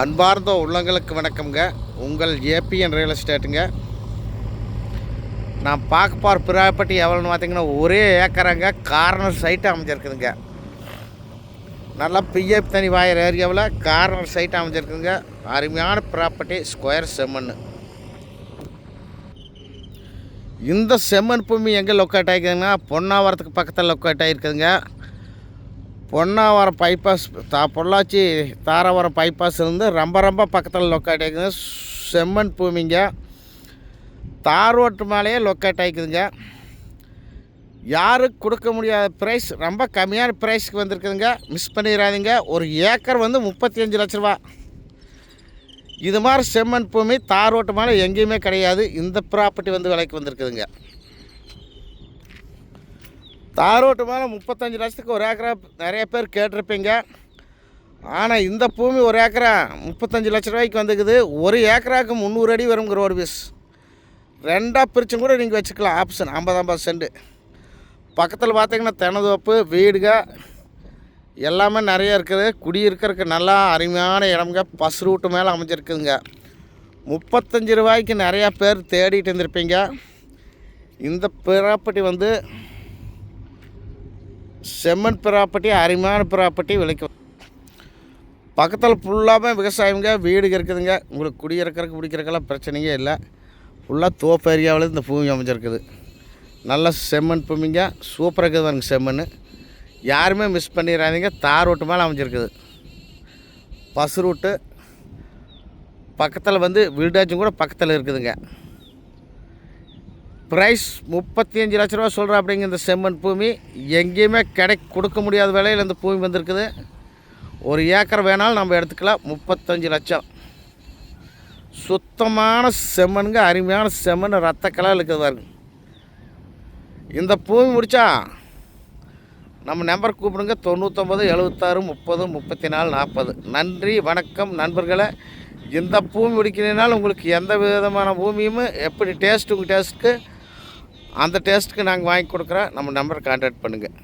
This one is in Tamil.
அன்பார்ந்த உள்ளங்களுக்கு வணக்கம்ங்க. உங்கள் ஏபிஎன் ரியல் எஸ்டேட்டுங்க. நான் பார்க்க போகிற ப்ராப்பர்ட்டி எவ்வளோன்னு பார்த்தீங்கன்னா, ஒரே ஏக்கராங்க கார்னர் சைட்டு அமைஞ்சிருக்குதுங்க. நல்லா பிஎஃப் தனி வாயிற ஏரியாவில் கார்னர் சைட்டு அமைஞ்சிருக்குதுங்க. அருமையான ப்ராப்பர்ட்டி, ஸ்கொயர் செம்மண். இந்த செம்மண் பூமி எங்கே லொக்கேட் ஆகிக்குதுங்கன்னா, பொன்னாவரத்துக்கு பக்கத்தில் லொக்கேட் ஆகிருக்குதுங்க. பொன்னாவரம் பைபாஸ் பொள்ளாச்சி தாராவரம் பைபாஸ் இருந்து ரொம்ப பக்கத்தில் லொக்கேட் ஆகிக்குதுங்க. செம்மண் பூமிங்க. தார் ரோட்டு மேலேயே லொக்கேட் ஆகிக்குதுங்க. யாருக்கு கொடுக்க முடியாத ப்ரைஸ், ரொம்ப கம்மியான ப்ரைஸ்க்கு வந்திருக்குதுங்க. மிஸ் பண்ணிடாதீங்க. ஒரு ஏக்கர் 35 லட்ச ரூபா. இது மாதிரி செம்மண் பூமி தார் ரோட்டு மேலே எங்கேயுமே கிடையாது. இந்த ப்ராப்பர்ட்டி விலைக்கு வந்திருக்குதுங்க. தார் ரோட்டு மேலே 35 லட்சத்துக்கு ஒரு ஏக்கரா நிறைய பேர் கேட்டிருப்பீங்க. ஆனால் இந்த பூமி ஒரு ஏக்கரா 35 லட்ச ரூபாய்க்கு வந்துக்குது. ஒரு ஏக்கராவுக்கு 300 அடி வருங்கிற ஒரு பீஸ். ரெண்டாக பிரிச்சும் கூட நீங்கள் வச்சுக்கலாம். Option 50 cent. பக்கத்தில் பார்த்தீங்கன்னா தென்னந்தோப்பு, வீடுங்க எல்லாமே நிறைய இருக்குது. குடியிருக்கிறதுக்கு நல்லா அருமையான இடம்ங்க. பஸ் ரூட்டு மேலே அமைஞ்சிருக்குதுங்க. 35 ரூபாய்க்கு நிறையா பேர் தேடிட்டு இருந்திருப்பீங்க. இந்த ப்ராப்பர்ட்டி செம்மண் ப்ராப்பர்ட்டி, அருமையான ப்ராப்பர்ட்டி விலைக்கு. பக்கத்தில் ஃபுல்லாகவே விவசாயங்க, வீடுங்க இருக்குதுங்க. உங்களுக்கு குடியிருக்கிறதுக்கு பிடிக்கிறதுக்கெல்லாம் பிரச்சனையே இல்லை. ஃபுல்லாக தோப்பு ஏரியாவில் இந்த பூமி அமைஞ்சிருக்குது. நல்ல செம்மண் பூமிங்க. சூப்பராக இருக்குது பாருங்க செம்மண். யாருமே மிஸ் பண்ணிடாதீங்க. தார் ரோட்டு மேலே அமைஞ்சிருக்குது. பஸ் ரூட்டு பக்கத்தில் வீடாச்சும் கூட பக்கத்தில் இருக்குதுங்க. ப்ரைஸ் 35 லட்ச ரூபா சொல்கிறேன். அப்படிங்க இந்த செம்மண் பூமி எங்கேயுமே கொடுக்க முடியாத விலையில் இந்த பூமி வந்திருக்குது. ஒரு ஏக்கர் வேணாலும் நம்ம எடுத்துக்கலாம். 35 லட்சம். சுத்தமான செம்மண்ங்க, அருமையான செம்மண், ரத்த கலரில் இருக்குது பாருங்க. இந்த பூமி முடித்தா நம்ம நம்பர் கூப்பிடுங்க. 99 76 30 34 40. நன்றி, வணக்கம் நண்பர்களே. இந்த பூமி முடிக்கிறதுனால உங்களுக்கு எந்த விதமான பூமியும் எப்படி டேஸ்ட்டு, உங்கள் டேஸ்ட்டுக்கு அந்த டேஸ்ட்டுக்கு நாங்கள் வாங்கி கொடுக்குறோம். நம்ம நம்பர் கான்டாக்ட் பண்ணுங்கள்.